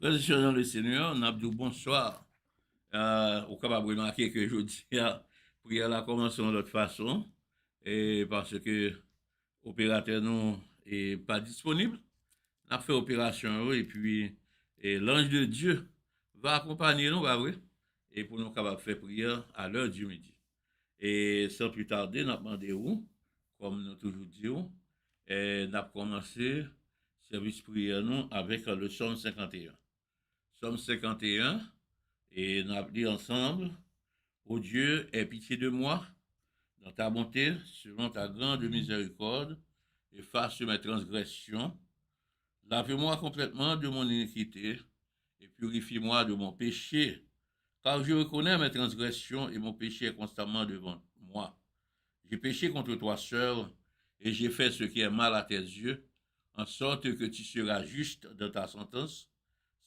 Frères et sœurs dans le Seigneur, on a dit bonsoir. Au capable de remarquer que je dis, prière la commence de l'autre façon, et parce que l'opérateur nous est pas disponible, on a fait opération et puis l'ange de Dieu va accompagner nous, pas vrai, et pour nous capables de faire prière à l'heure du midi. Et sans plus tarder, nous avons demandé où, comme nous toujours disons, et nous avons commencé service prière nous avec le psaume 51. Psaume 51, et nous avons dit ensemble, ô Dieu, aie pitié de moi, dans ta bonté, selon ta grande miséricorde, efface mes transgressions, lave-moi complètement de mon iniquité, et purifie-moi de mon péché, car je reconnais mes transgressions et mon péché est constamment devant moi. J'ai péché contre toi seul, et j'ai fait ce qui est mal à tes yeux, en sorte que tu seras juste dans ta sentence,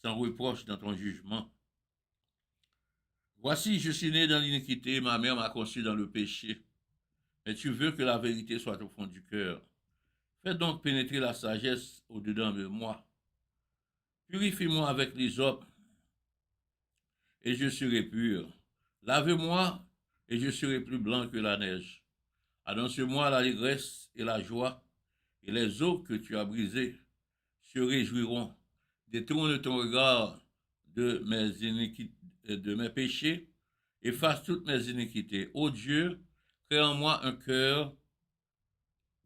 sans reproche dans ton jugement. Voici, je suis né dans l'iniquité, ma mère m'a conçu dans le péché. Mais tu veux que la vérité soit au fond du cœur. Fais donc pénétrer la sagesse au-dedans de moi. Purifie-moi avec l'hysope, et je serai pur. Lave-moi, et je serai plus blanc que la neige. Annonce-moi l'allégresse et la joie, et les eaux que tu as brisées se réjouiront. Détourne ton regard de mes péchés, efface toutes mes iniquités. Ô Dieu, crée en moi un cœur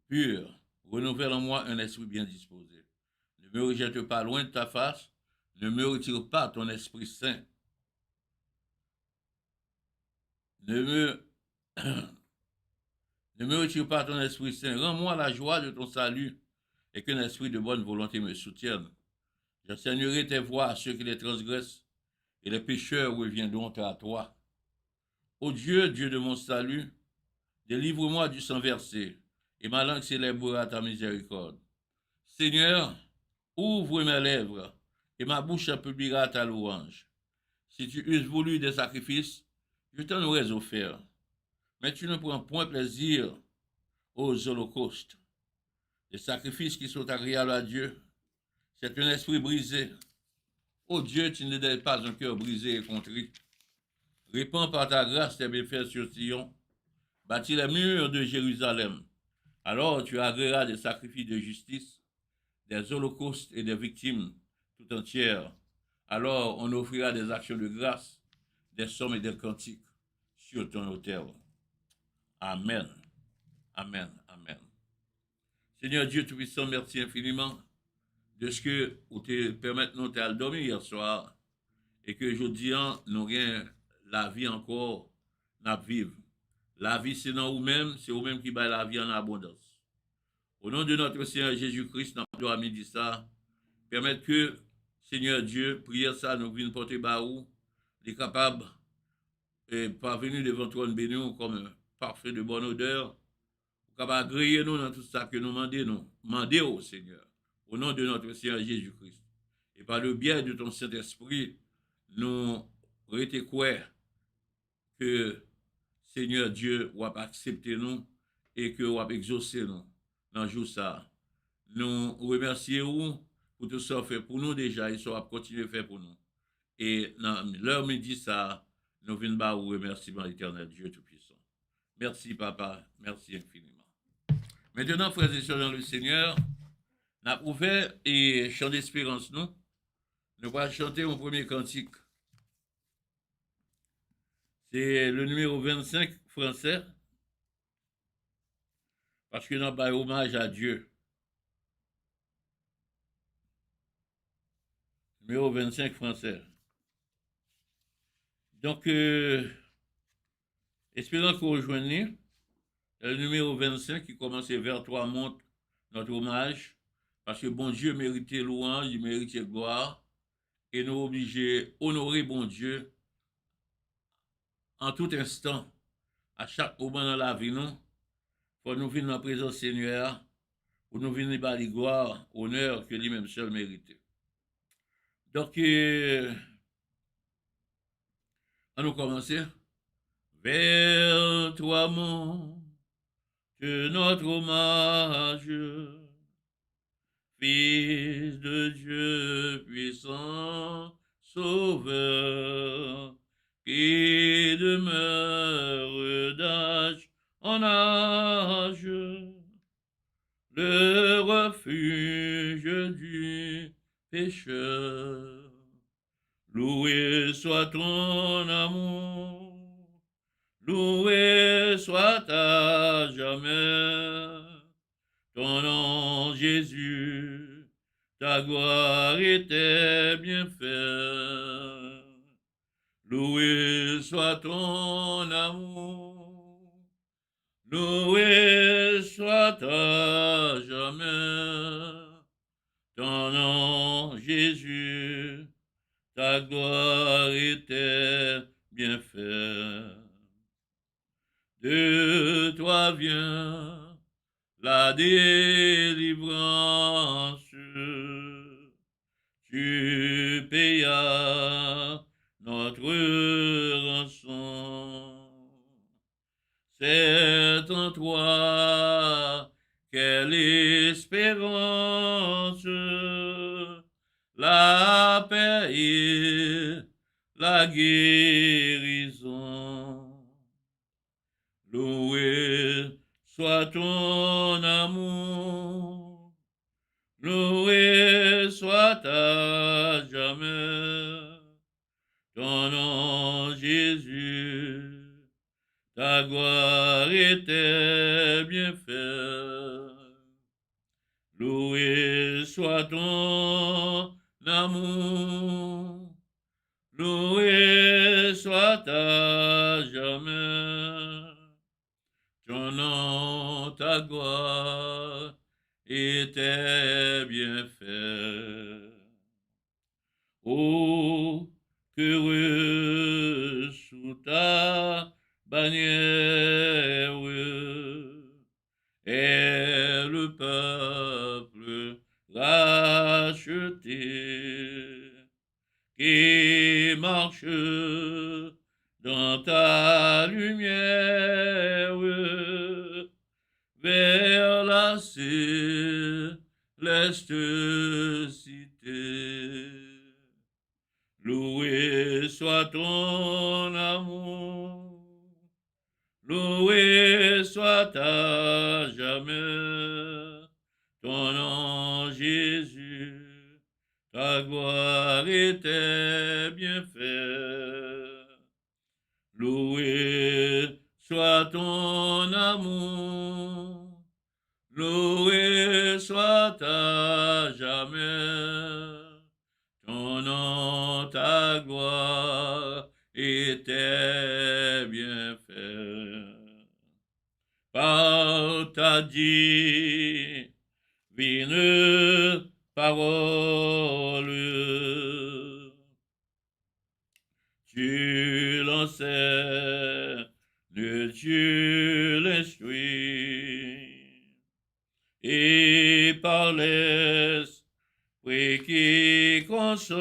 pur, renouvelle en moi un esprit bien disposé. Ne me rejette pas loin de ta face, ne me retire pas ton Esprit Saint. Ne me, ne me retire pas ton Esprit Saint. Rends-moi la joie de ton salut et qu'un esprit de bonne volonté me soutienne. J'enseignerai tes voies à ceux qui les transgressent et les pécheurs reviendront à toi. Ô Dieu, Dieu de mon salut, délivre-moi du sang versé et ma langue célébrera ta miséricorde. Seigneur, ouvre mes lèvres et ma bouche publiera ta louange. Si tu eusses voulu des sacrifices, je t'en aurais offert. Mais tu ne prends point plaisir aux holocaustes. Les sacrifices qui sont agréables à Dieu, c'est un esprit brisé. Ô Dieu, tu ne donnes pas un cœur brisé et contrit. Répands par ta grâce tes bienfaits sur Sion. Bâtis les murs de Jérusalem. Alors tu agréeras des sacrifices de justice, des holocaustes et des victimes tout entières. Alors on offrira des actions de grâce, des sommes et des cantiques sur ton autel. Amen. Amen. Amen. Seigneur Dieu Tout-Puissant, merci infiniment de ce que vous te permettez nous de dormir hier soir et que aujourd'hui, nous avons la vie encore, nous vivre. La vie, c'est dans vous-même, c'est vous-même qui baille la vie en abondance. Au nom de notre Seigneur Jésus-Christ, nous avons dit ça. Permettre que, Seigneur Dieu, prière ça, nous venons porter baou, les capables, et parvenir devant toi, béni comme un parfait de bonne odeur, capable agréer nous dans tout ça que nous demandons, demandez au Seigneur, au nom de notre Seigneur Jésus-Christ. Et par le biais de ton Saint-Esprit, nous été quoi que Seigneur Dieu va accepter nous et que va exaucer nous dans le jour ça. Nous remercions pour tout ça fait pour nous déjà et ça va continuer à faire pour nous. Et dans l'heure midi ça, nous venons vous remerciement éternel Dieu Tout-Puissant. Merci papa, merci infiniment. Maintenant, frères et sœurs dans le Seigneur, nous avons ouvert et chant d'espérance nous. Nous allons chanter mon premier cantique. C'est le numéro 25 français. Parce que nous avons hommage à Dieu. Numéro 25 français. Donc, espérons que vous rejoignez. Le numéro 25 qui commence vers toi montre notre hommage. Parce que bon Dieu méritait louange, il méritait gloire. Et nous obligés d'honorer bon Dieu en tout instant, à chaque moment dans la vie, nous, pour nous venir dans la présence du Seigneur, pour nous venir par la gloire, honneur que lui-même seul méritait. Donc, on nous commencer. Vers toi, mon Dieu, notre hommage, Fils de Dieu puissant, Sauveur, qui demeure d'âge en âge, le refuge du pécheur. Loué soit ton amour, loué soit à jamais ton nom, Jésus, ta gloire et tes bienfaits. Loué soit ton amour, loué soit à jamais ton nom, Jésus, ta gloire et tes bienfaits. De toi vient la délivrance, tu payas notre rançon. C'est en toi quelle espérance, la paix et la guérison. Loué soit ton amour, loué soit à jamais ton nom, Jésus, ta gloire et tes bienfaits. Loué soit ton amour, loué soit à jamais ton nom, ta gloire et tes bienfaits. Oh, qu'heureux sous ta bannière est le peuple racheté qui marche dans ta lumière vers la céleste cité. Loué soit ton amour, loué soit à jamais ton nom, Jésus, ta gloire et tes bienfaits. Loué soit ton amour, loué soit à jamais ton nom, ta gloire et tes bienfaits. Par ta divine parole, tu l'enseignes, tu l'instruis, et par l'Esprit qui console,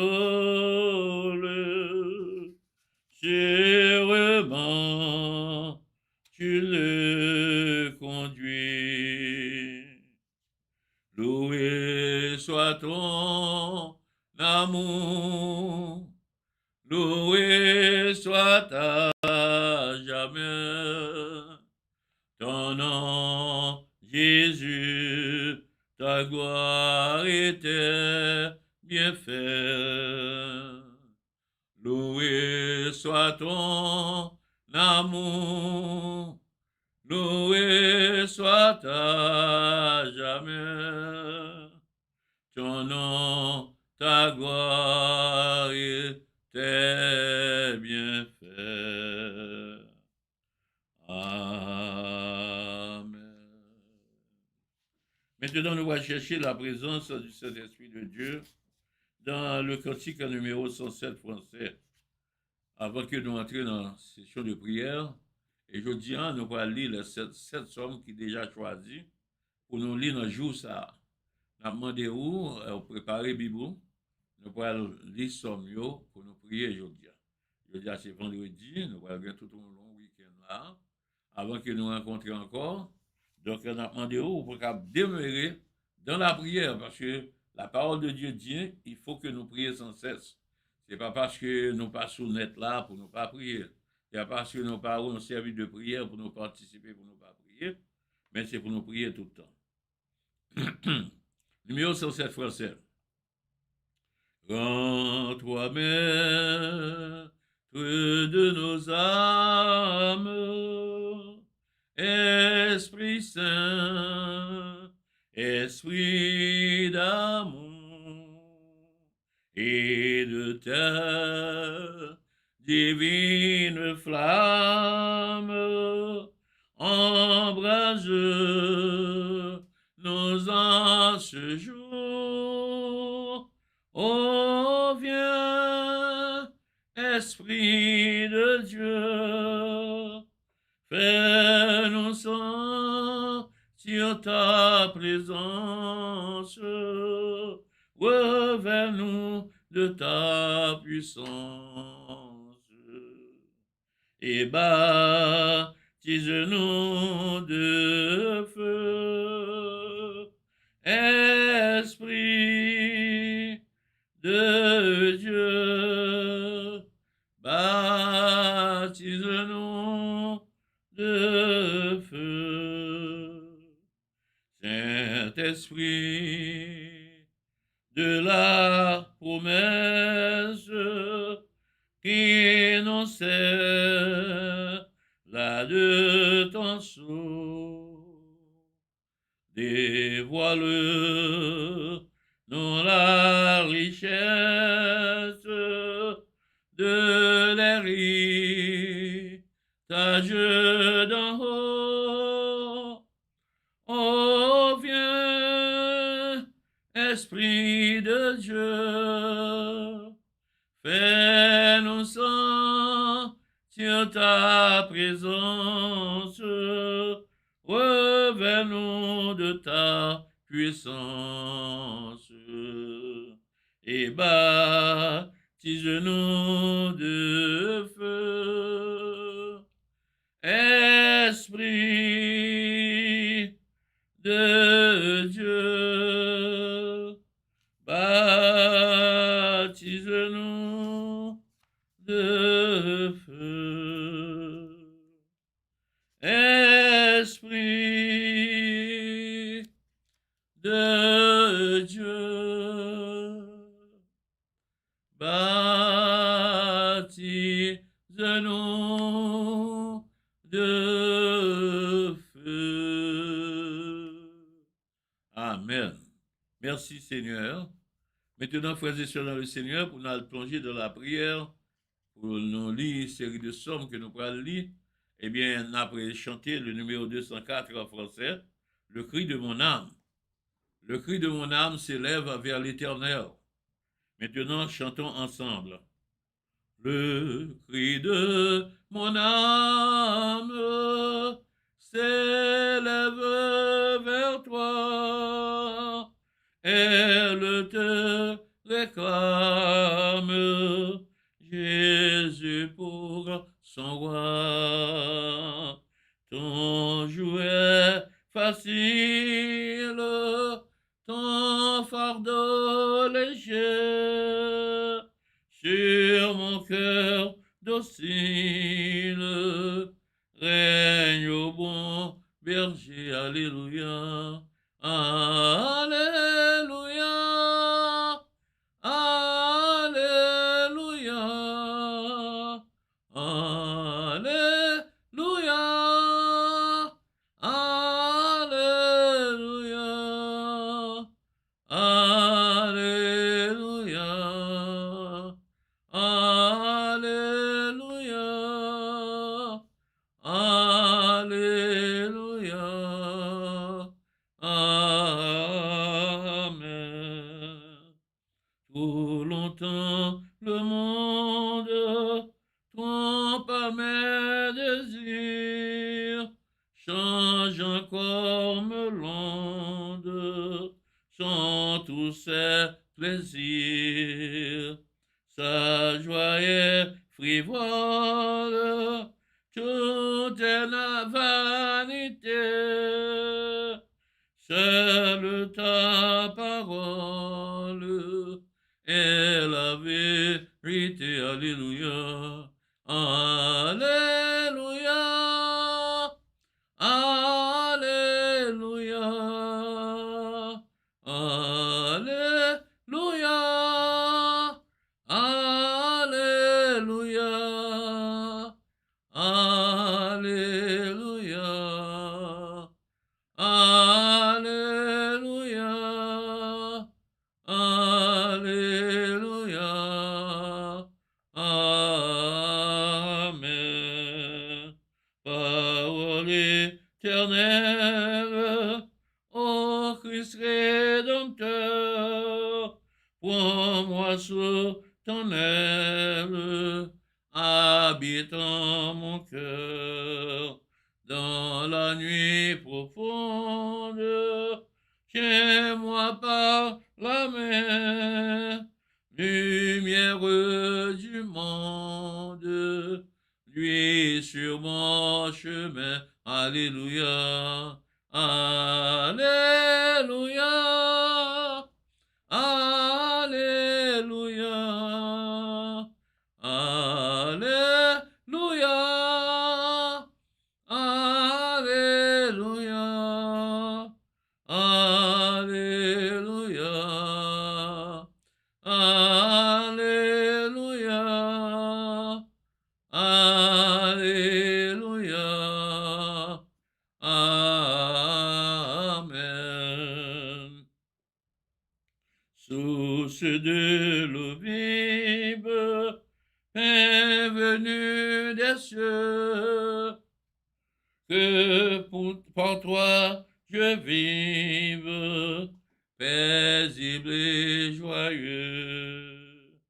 sûrement tu le conduis. Loué soit ton amour, loué soit à jamais ton nom, Jésus, ta gloire et tes bienfaits. Loué soit ton amour, loué soit à jamais ton nom, ta gloire et tes bienfaits. Amen. Maintenant, nous allons chercher la présence du Saint-Esprit de Dieu dans le cantique numéro 107 français. Avant que nous entrions dans la session de prière, et je dis, nous allons lire les 7 sommes qui sont déjà choisies pour nous lire dans le jour ça. Nous avons demandé où préparer la Bible. Nous allons lire somme pour nous prier aujourd'hui. Aujourd'hui, c'est vendredi, nous allons faire tout un long week-end là, avant que nous rencontrions encore. Donc, nous avons demandé où pour demeurer dans la prière, parce que la parole de Dieu dit, il faut que nous prions sans cesse. Ce n'est pas parce que nous passons net là pour ne pas prier. Ce n'est pas parce que nos parents ont servi de prière pour nous participer, pour ne pas prier, mais c'est pour nous prier tout le temps. Numéro 107 français. Rends-toi maître de nos âmes, Esprit Saint, Esprit d'amour et de ta divine flamme, embrase nos anges jours. Oh, viens, Esprit de Dieu, fais-nous sentir ta présence, revers-nous de ta puissance, et baptise-nous de feu, Esprit de Dieu, baptise-nous de feu. Saint-Esprit de la promesse qui nous sert là de ton sceau, dévoile nous la richesse de l'héritage d'en haut. Oh, viens, Esprit de Dieu, fais-nous sentir ta présence, revers-nous de ta puissance, et baptise-nous de feu, Esprit de Dieu, baptise-nous de feu, Esprit de Dieu, baptise-nous de feu. Amen. Merci Seigneur. Maintenant, frères et sœurs dans le Seigneur, pour nous plonger dans la prière, pour nous lire une série de psaumes que nous pourrons lire, eh bien, après chanter le numéro 204 en français, le cri de mon âme. Le cri de mon âme s'élève vers l'Éternel. Maintenant, chantons ensemble. Le cri de mon âme s'élève vers toi. Elle te réclame, Jésus pour son roi. Ton jouet facile, ton fardeau léger, sur mon cœur docile, règne au bon berger, alléluia, alléluia, alléluia, alléluia, alléluia, alléluia, alléluia, alléluia, amen. Trop longtemps le monde trompe à mes désirs, change encore me l'onde, sans tous ses plaisirs. Sa joie est frivole, tout est la vanité. Seule ta parole est la vérité. Alléluia. Alléluia. Alléluia. Alléluia. Alléluia. Alléluia. Alléluia. Alléluia. Amen. Parole éternelle, ô Christ Rédempteur, prends-moi sous ton aile, habite en mon cœur. Dans la nuit profonde, tiens-moi par la main, lumière du monde, lui sur mon chemin. Alléluia, Alléluia, Alléluia, Alléluia. Alléluia, Alléluia, Alléluia, Alléluia, Amen. Source de l'eau vive, est venue des cieux, que par toi je vive, paisible et joyeux.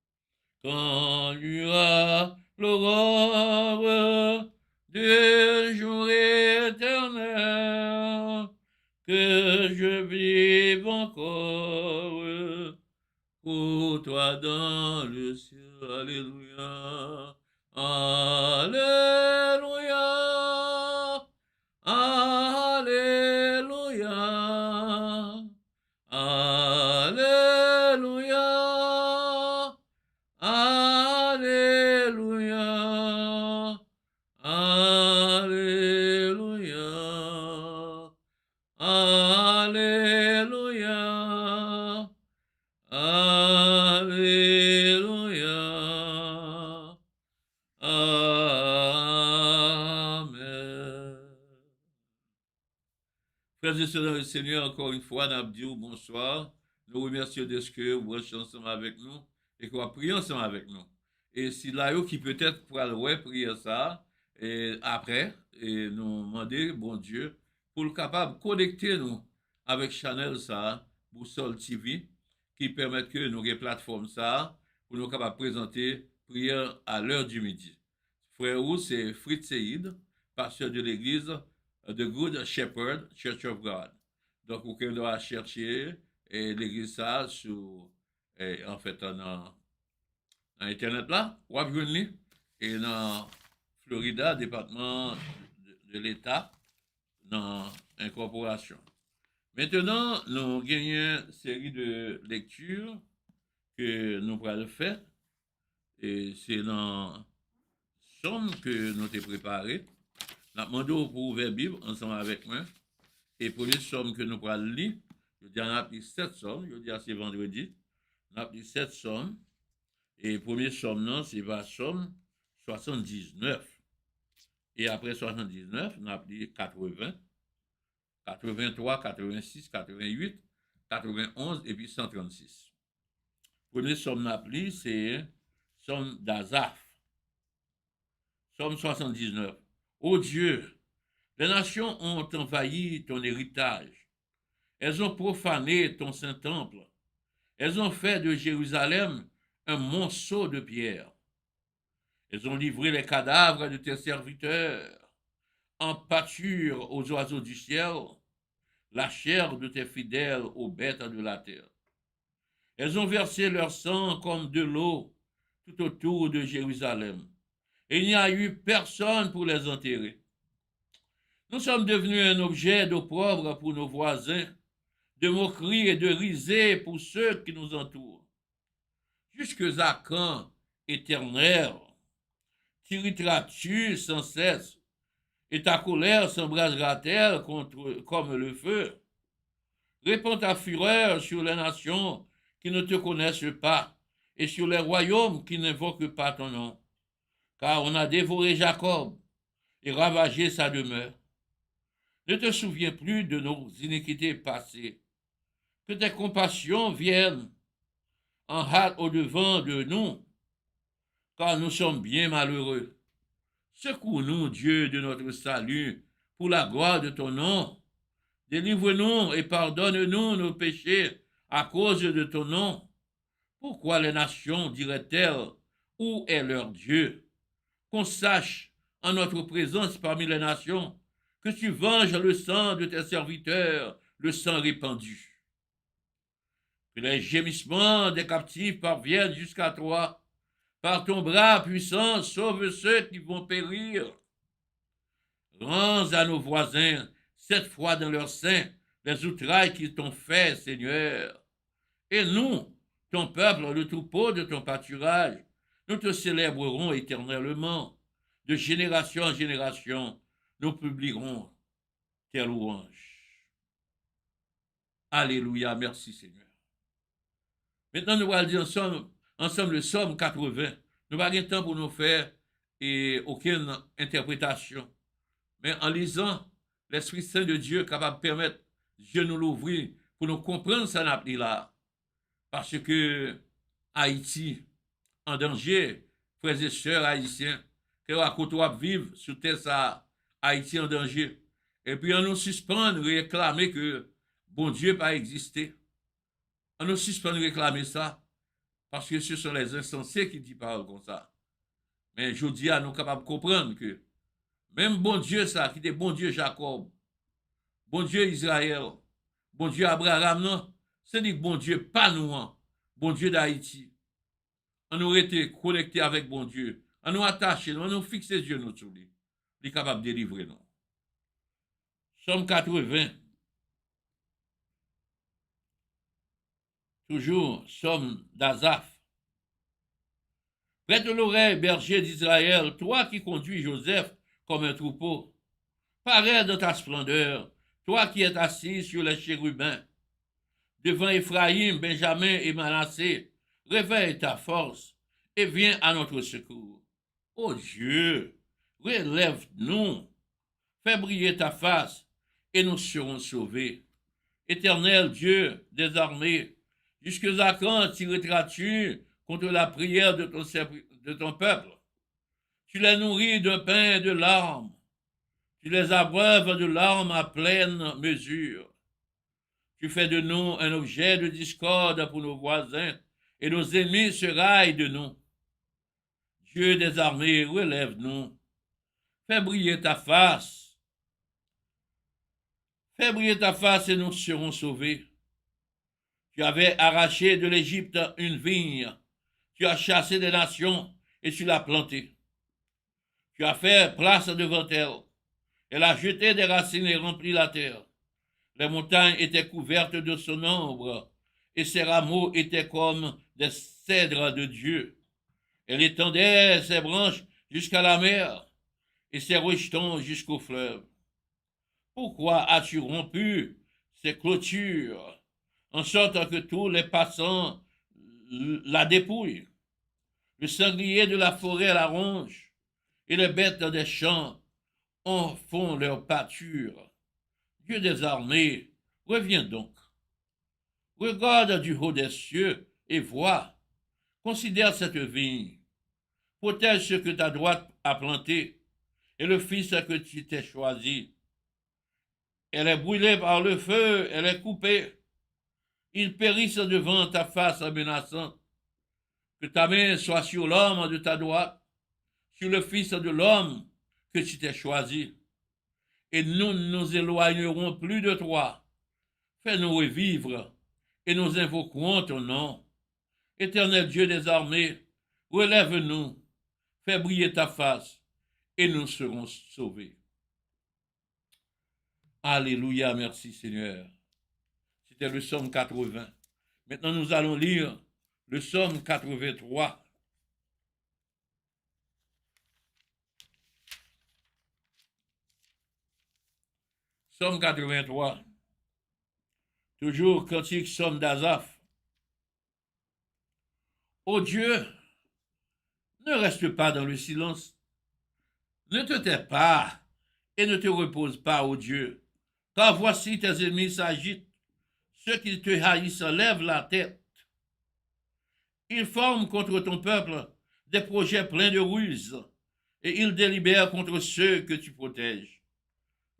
Quand luira l'aurore du jour éternel, que je vive encore pour toi dans le ciel. Alléluia. Alléluia. Alléluia. Alléluia. Alléluia. Alléluia. Alléluia. Alléluia. Amen. Frères et sœurs dans le Seigneur, encore une fois, nous disons bonsoir. Nous remercions de ce que vous branchez ensemble avec nous et que vous priez ensemble avec nous. Et si là, qui peut-être pourra prier ça, et après, et nous demander, bon Dieu, pour le capable de connecter nous avec Chanel ça, Boussole TV, qui permet que nous ayons plateforme ça, pour nous capables de présenter prière à l'heure du midi. Frère ou c'est Fritz Seïd, pasteur de l'église The Good Shepherd Church of God. Donc, vous pouvez chercher l'église ça sur, en fait, dans Internet là, ou à et dans Florida, département de l'État, dans incorporation. Maintenant, nous gagnons une série de lectures que nous allons faire. Et c'est dans Somme que nous avons préparé. Nous avons demandé pour ouvrir la Bible ensemble avec moi. Et pour les sommes que nous allons lire, je dis, on a pris 7 sommes. Je dis, c'est vendredi. On a pris 7 sommes. Et le premier somme, non, c'est la somme 79. Et après 79, on a pris 80, 83, 86, 88, 91 et puis 136. Le premier somme qu'on a pris, c'est somme d'Azaph. Somme 79. Ô Dieu, les nations ont envahi ton héritage. Elles ont profané ton Saint-Temple. Elles ont fait de Jérusalem un monceau de pierre. Elles ont livré les cadavres de tes serviteurs en pâture aux oiseaux du ciel, la chair de tes fidèles aux bêtes de la terre. Elles ont versé leur sang comme de l'eau tout autour de Jérusalem. Et il n'y a eu personne pour les enterrer. Nous sommes devenus un objet d'opprobre pour nos voisins de moquerie et de risée pour ceux qui nous entourent. Jusque à quand, Éternel, t'irriteras-tu sans cesse, et ta colère s'embrasera-t-elle comme le feu? Répands ta fureur sur les nations qui ne te connaissent pas, et sur les royaumes qui n'invoquent pas ton nom. Car on a dévoré Jacob et ravagé sa demeure. Ne te souviens plus de nos iniquités passées. Que tes compassions viennent en hâte au-devant de nous, car nous sommes bien malheureux. Secours-nous, Dieu de notre salut, pour la gloire de ton nom. Délivre-nous et pardonne-nous nos péchés à cause de ton nom. Pourquoi les nations diraient-elles, où est leur Dieu? Qu'on sache en notre présence parmi les nations que tu venges le sang de tes serviteurs, le sang répandu. Que les gémissements des captifs parviennent jusqu'à toi. Par ton bras puissant, sauve ceux qui vont périr. Rends à nos voisins, cette fois dans leur sein, les outrailles qu'ils t'ont fait, Seigneur. Et nous, ton peuple, le troupeau de ton pâturage, nous te célébrerons éternellement. De génération en génération, nous publierons tes louanges. Alléluia, merci Seigneur. Maintenant, nous allons dire ensemble le psaume 80. Nous n'avons pas de temps pour nous faire aucune interprétation. Mais en lisant, l'Esprit Saint de Dieu est capable de permettre Dieu nous l'ouvrir pour nous comprendre ça n'a pris là. Parce que Haïti, en danger, frères et sœurs haïtiens, que à côté vivre sur terre ça, Haïti en danger. Et puis on nous suspend de réclamer que bon Dieu pas existé. On nous suspend de réclamer ça parce que ce sont les insensés qui disent parole comme ça. Mais je dis à nous capables de comprendre que même bon Dieu ça, qui était bon Dieu Jacob, bon Dieu Israël, bon Dieu Abraham, non, c'est dit bon Dieu pas nous, bon Dieu d'Haïti. On aurait été connecté avec bon Dieu. On nous attaché, on nous fixe les yeux sur lui. Il est capable de délivrer nous. Somme 80. Toujours, somme d'Azaph. Prête l'oreille, berger d'Israël, toi qui conduis Joseph comme un troupeau. Parais de ta splendeur, toi qui es assis sur les chérubins. Devant Éphraïm, Benjamin et Manassé, réveille ta force et viens à notre secours. Ô Dieu, relève-nous, fais briller ta face et nous serons sauvés. Éternel Dieu des armées, jusque à quand tireras-tu contre la prière de ton peuple? Tu les nourris de pain et de larmes. Tu les abreuves de larmes à pleine mesure. Tu fais de nous un objet de discorde pour nos voisins, et nos ennemis se raillent de nous. Dieu des armées, relève-nous. Fais briller ta face. Fais briller ta face et nous serons sauvés. Tu avais arraché de l'Égypte une vigne. Tu as chassé des nations et tu l'as plantée. Tu as fait place devant elle. Elle a jeté des racines et rempli la terre. Les montagnes étaient couvertes de son ombre, et ses rameaux étaient comme des cèdres de Dieu. Elle étendait ses branches jusqu'à la mer, et ses rejetons jusqu'au fleuve. Pourquoi as-tu rompu ces clôtures, en sorte que tous les passants la dépouillent? Le sanglier de la forêt la ronge, et les bêtes des champs en font leur pâture. Dieu des armées, reviens donc. Regarde du haut des cieux et vois. Considère cette vigne. Protège ce que ta droite a planté et le fils que tu t'es choisi. Elle est brûlée par le feu, elle est coupée. Ils périssent devant ta face menaçante. Que ta main soit sur l'homme de ta droite, sur le fils de l'homme que tu t'es choisi. Et nous ne nous éloignerons plus de toi. Fais-nous revivre, et nous invoquerons ton nom. Éternel Dieu des armées, relève-nous, fais briller ta face, et nous serons sauvés. Alléluia, merci Seigneur. C'était le psaume 80. Maintenant, nous allons lire le psaume 83. Psaume 83. Toujours cantique psaume d'Asaph. Ô Dieu, ne reste pas dans le silence. Ne te tais pas et ne te repose pas, ô Dieu. Car voici tes ennemis s'agitent. Ceux qui te haïssent lèvent la tête. Ils forment contre ton peuple des projets pleins de ruses et ils délibèrent contre ceux que tu protèges.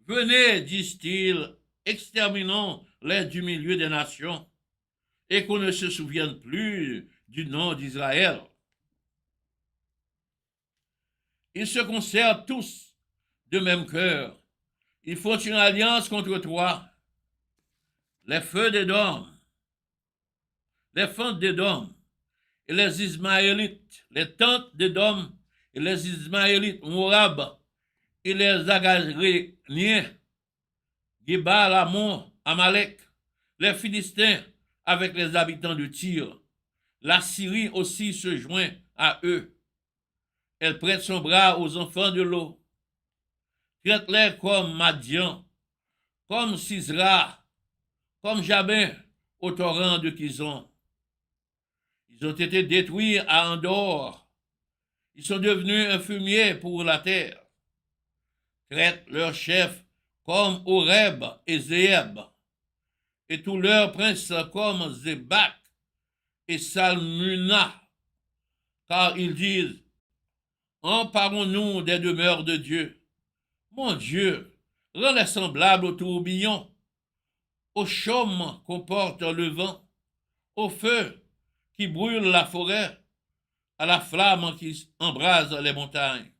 Venez, disent-ils, exterminons les du milieu des nations et qu'on ne se souvienne plus du nom d'Israël. Ils se concertent tous de même cœur. Ils font une alliance contre toi. Les feux d'Édom, les fentes d'Édom et les Ismaélites, les tentes d'Édom et les Ismaélites, Moab et les Agaréniens, Gébal, Ammon, Amalek, les Philistins avec les habitants de Tyr. La Syrie aussi se joint à eux. Elle prête son bras aux enfants de l'eau. Traite-les comme Madian, comme Sisra, comme Jabin au torrent de Kizon. Ils ont été détruits à Andorre. Ils sont devenus un fumier pour la terre. Traite leurs chefs comme Oreb et Zéeb, et tous leurs princes comme Zébak et Salmuna, car ils disent, emparons-nous des demeures de Dieu. Mon Dieu, rends-les semblables au tourbillon, au chaume qu'emporte le vent, au feu qui brûle la forêt, à la flamme qui embrase les montagnes.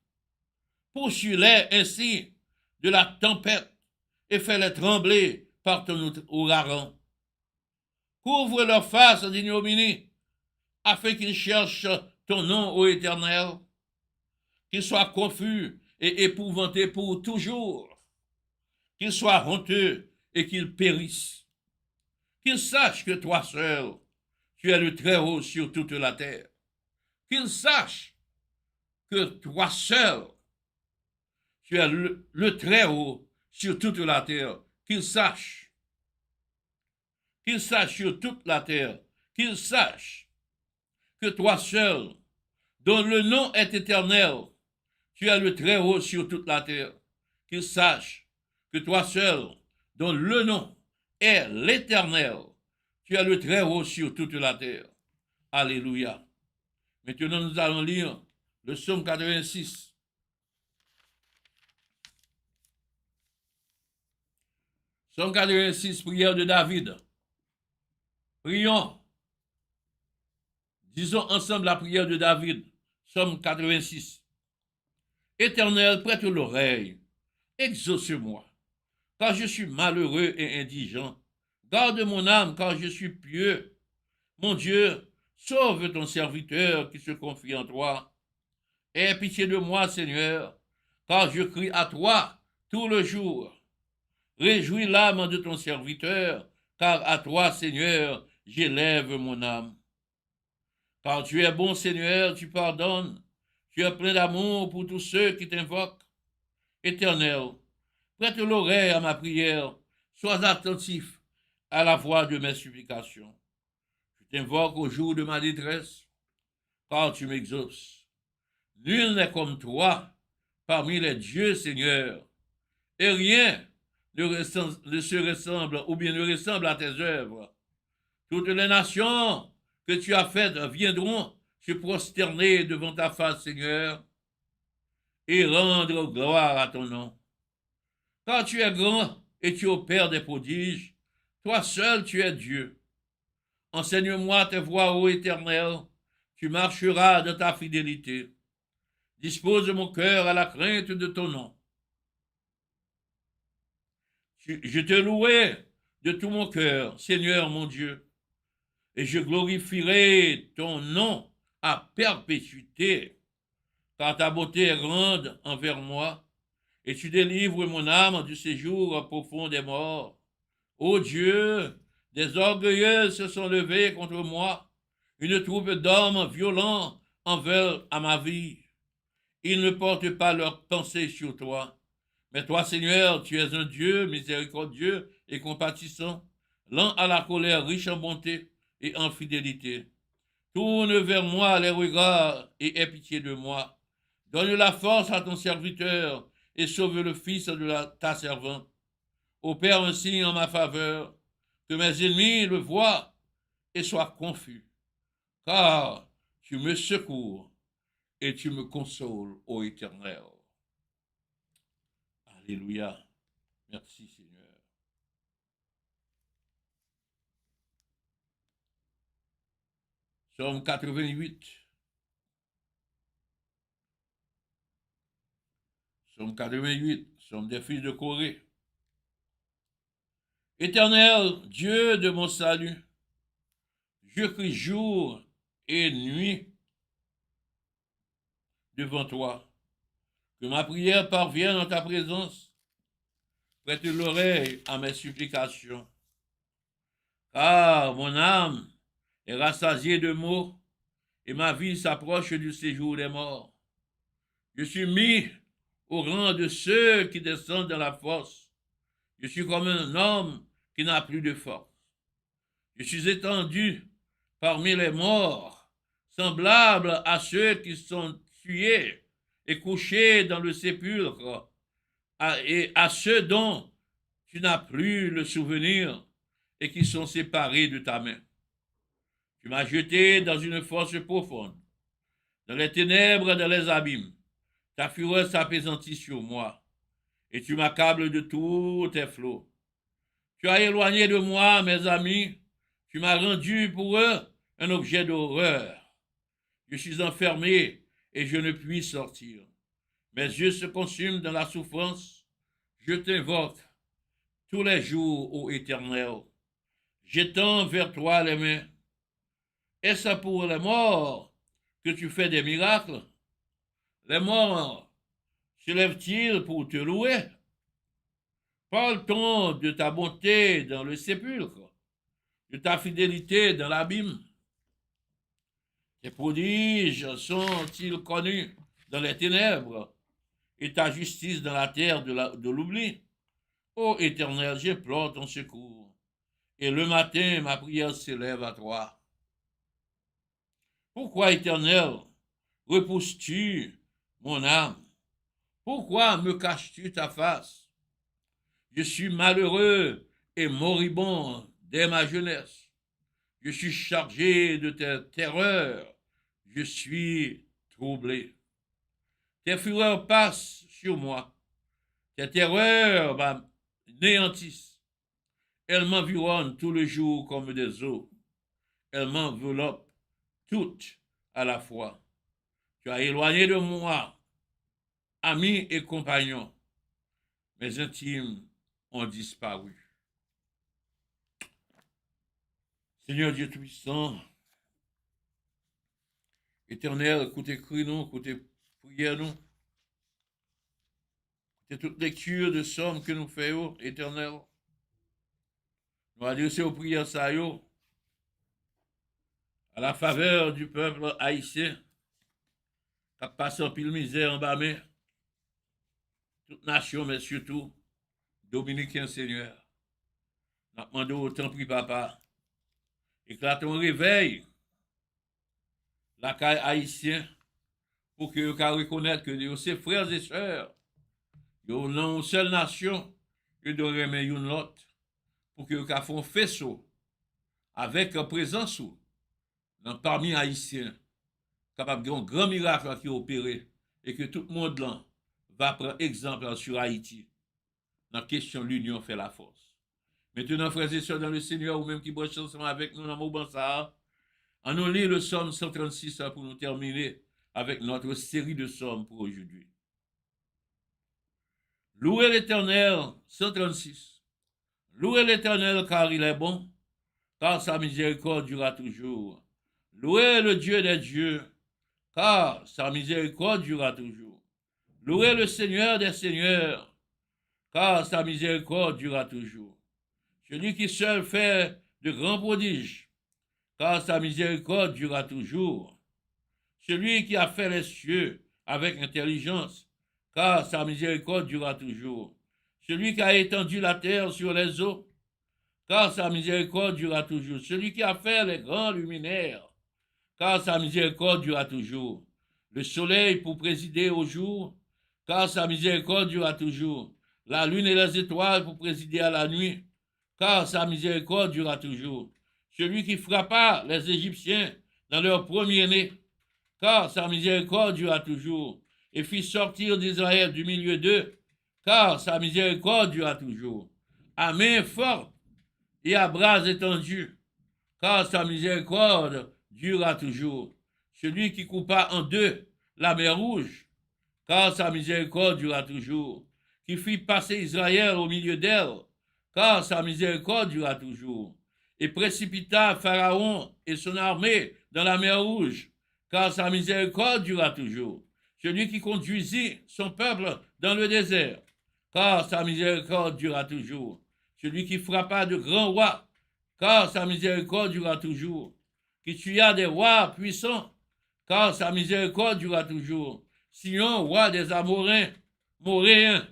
Poursuis-les ainsi de la tempête et fais-les trembler par ton ouragan. Couvre leur face d'ignominie, afin qu'ils cherchent ton nom, ô Éternel, qu'ils soient confus et épouvantés pour toujours, qu'ils soient honteux et qu'ils périssent, qu'ils sachent que toi seul, tu es le Très-Haut sur toute la terre, qu'ils sachent que toi seul, tu es le Très-Haut sur toute la terre, qu'ils sachent sur toute la terre, qu'ils sachent que toi seul, dont le nom est éternel, tu es le Très-Haut sur toute la terre, qu'ils sachent que toi seul, dont le nom est l'Éternel, tu es le Très-Haut sur toute la terre. Alléluia. Maintenant, nous allons lire le psaume 86. Psaume 86, prière de David. Prions. Disons ensemble la prière de David. Psaume 86. Éternel, prête l'oreille. Exauce-moi, car je suis malheureux et indigent. Garde mon âme, car je suis pieux. Mon Dieu, sauve ton serviteur qui se confie en toi. Aie pitié de moi, Seigneur, car je crie à toi tout le jour. Réjouis l'âme de ton serviteur, car à toi, Seigneur, j'élève mon âme. Car tu es bon, Seigneur, tu pardonnes, tu es plein d'amour pour tous ceux qui t'invoquent. Éternel, prête l'oreille à ma prière, sois attentif à la voix de mes supplications. Je t'invoque au jour de ma détresse, car tu m'exauces. Nul n'est comme toi parmi les dieux, Seigneur, et rien ne se ressemble ou bien ne ressemble à tes œuvres. Toutes les nations que tu as faites viendront se prosterner devant ta face, Seigneur, et rendre gloire à ton nom. Car tu es grand et tu opères des prodiges, toi seul tu es Dieu. Enseigne-moi tes voies, ô Éternel, tu marcheras de ta fidélité. Dispose mon cœur à la crainte de ton nom. Je te louerai de tout mon cœur, Seigneur mon Dieu, et je glorifierai ton nom à perpétuité, car ta beauté est grande envers moi, et tu délivres mon âme du séjour profond des morts. Ô Dieu, Des orgueilleux se sont levés contre moi. Une troupe d'hommes violents en veulent à ma vie. Ils ne portent pas leur pensée sur toi. Mais toi, Seigneur, tu es un Dieu miséricordieux et compatissant, lent à la colère, riche en bonté et en fidélité. Tourne vers moi les regards et aie pitié de moi. Donne la force à ton serviteur et sauve le fils de ta servante. Opère un signe en ma faveur, que mes ennemis le voient et soient confus. Car tu me secours et tu me consoles, ô Éternel. Alléluia. Merci Seigneur. Psaume 88. Psaume 88, Psaume des fils de Corée. Éternel, Dieu de mon salut, je crie jour et nuit devant toi. Que ma prière parvienne en ta présence. Prête l'oreille à mes supplications. Car mon âme est rassasiée de maux et ma vie s'approche du séjour des morts. Je suis mis au rang de ceux qui descendent dans la fosse. Je suis comme un homme qui n'a plus de force. Je suis étendu parmi les morts, semblable à ceux qui sont tués et couchés dans le sépulcre, et à ceux dont tu n'as plus le souvenir et qui sont séparés de ta main. Tu m'as jeté dans une fosse profonde, dans les ténèbres, dans les abîmes. Ta fureur s'apaisantit sur moi, et tu m'accables de tous tes flots. Tu as éloigné de moi mes amis, tu m'as rendu pour eux un objet d'horreur. Je suis enfermé et je ne puis sortir. Mes yeux se consument dans la souffrance. Je t'invoque tous les jours, ô Éternel. J'étends vers toi les mains. Est-ce pour les morts que tu fais des miracles? Les morts se lèvent-ils pour te louer? Parle-t-on de ta bonté dans le sépulcre, de ta fidélité dans l'abîme? Tes prodiges sont-ils connus dans les ténèbres et ta justice dans la terre de l'oubli? Ô Éternel, j'implore ton secours et le matin ma prière s'élève à toi. Pourquoi, Éternel, repousses-tu mon âme? Pourquoi me caches-tu ta face? Je suis malheureux et moribond dès ma jeunesse. Je suis chargé de tes terreurs. Je suis troublé. Tes fureurs passent sur moi. Tes terreurs m'anéantissent. Elles m'environnent tout le jour comme des eaux. Elles m'enveloppent toutes à la fois. Tu as éloigné de moi, amis et compagnons. Mes intimes ont disparu. Seigneur Dieu Tout-Puissant, Éternel, écoutez cri nous, écoutez prière nous. C'est toute lecture de somme que nous faisons, Éternel. Nous adressons aux prières ça yo, à la faveur du peuple haïtien, qui passe en pile misère en bas, mais toute nation, mais surtout dominicain, Seigneur. Nous demandons autant pris, papa. Éclate un réveil, la caille haïtien, pour que vous reconnaissent que ses frères et sœurs, ils sont une seule nation, ils doivent remettre une autre, pour que vous fassent un faisceau avec présence parmi les haïtiens, capable de un grand miracle qui est opéré, et que tout le monde là va prendre exemple sur Haïti. Dans la question, l'union fait la force. Maintenant, frères et sœurs dans le Seigneur, ou même qui bossent ensemble avec nous dans le moment ça, on nous lit le psaume 136 pour nous terminer avec notre série de psaumes pour aujourd'hui. Louez l'Éternel, 136. Louez l'Éternel car il est bon, car sa miséricorde durera toujours. Louez le Dieu des dieux, car sa miséricorde durera toujours. Louez le Seigneur des seigneurs, car sa miséricorde durera toujours. Celui qui seul fait de grands prodiges, car sa miséricorde durera toujours. Celui qui a fait les cieux avec intelligence, car sa miséricorde durera toujours. Celui qui a étendu la terre sur les eaux, car sa miséricorde durera toujours. Celui qui a fait les grands luminaires, car sa miséricorde durera toujours. Le soleil pour présider au jour, car sa miséricorde durera toujours. La lune et les étoiles pour présider à la nuit, car sa miséricorde durera toujours. Celui qui frappa les Égyptiens dans leur premier-né, car sa miséricorde durera toujours, et fit sortir d'Israël du milieu d'eux, car sa miséricorde durera toujours. À main forte et à bras étendus, car sa miséricorde durera toujours. Celui qui coupa en deux la mer rouge, car sa miséricorde durera toujours. Qui fit passer Israël au milieu d'elle, car sa miséricorde durera toujours. Et précipita Pharaon et son armée dans la mer rouge, car sa miséricorde durera toujours. Celui qui conduisit son peuple dans le désert, car sa miséricorde durera toujours. Celui qui frappa de grands rois, car sa miséricorde durera toujours. Qui tua des rois puissants, car sa miséricorde durera toujours. Sion, roi des Amoréens, Moréens.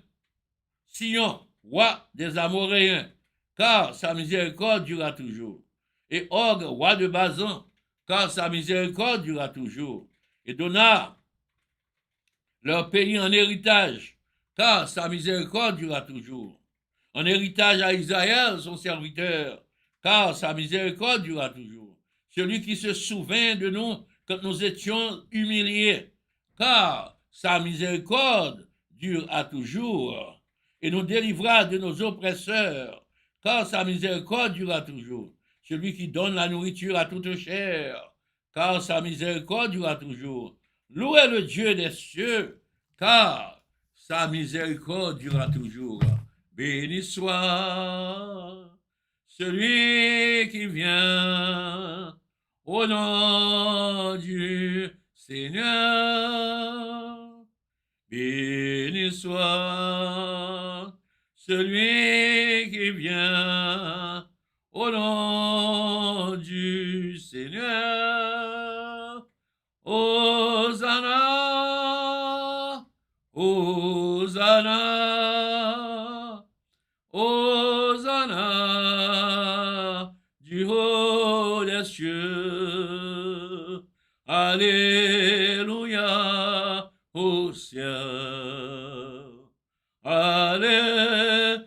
Sion, roi des Amoréens, car sa miséricorde durera toujours. Et Og, roi de Bazan, car sa miséricorde durera toujours. Et donna leur pays en héritage, car sa miséricorde durera toujours. En héritage à Israël, son serviteur, car sa miséricorde durera toujours. Celui qui se souvint de nous quand nous étions humiliés, car sa miséricorde dure à toujours, et nous délivra de nos oppresseurs, car sa miséricorde durera toujours. Celui qui donne la nourriture à toute chair, car sa miséricorde durera toujours. Louez le Dieu des cieux, car sa miséricorde durera toujours. Béni soit celui qui vient au nom du Seigneur. Béni soit celui qui vient au nom du Seigneur. Hosanna, Hosanna, Hosanna du haut des cieux. Alléluia au ciel. Alléluia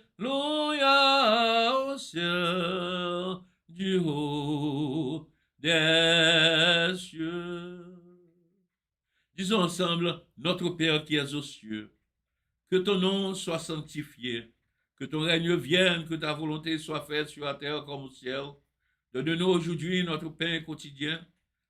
au ciel du haut des cieux. Disons ensemble, notre Père qui es aux cieux, que ton nom soit sanctifié, que ton règne vienne, que ta volonté soit faite sur la terre comme au ciel. Donne-nous aujourd'hui notre pain quotidien.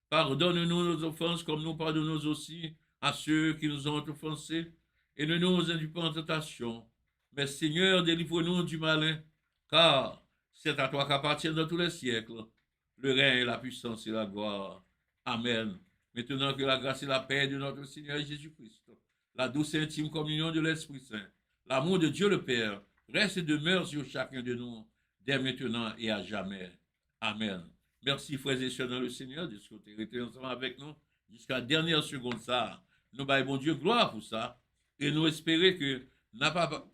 Pardonne-nous nos offenses comme nous pardonnons aussi à ceux qui nous ont offensés. Et ne nous induis pas en tentation. Mais Seigneur, délivre-nous du malin, car c'est à toi qu'appartiennent dans tous les siècles le règne, la puissance et la gloire. Amen. Maintenant que la grâce et la paix de notre Seigneur Jésus-Christ, la douce et intime communion de l'Esprit Saint, l'amour de Dieu le Père, reste et demeure sur chacun de nous, dès maintenant et à jamais. Amen. Merci, frères et sœurs dans le Seigneur, de ce que tu es ensemble avec nous jusqu'à la dernière seconde. Ça, nous baillons bon Dieu gloire pour ça, et nous espérons que n'a pas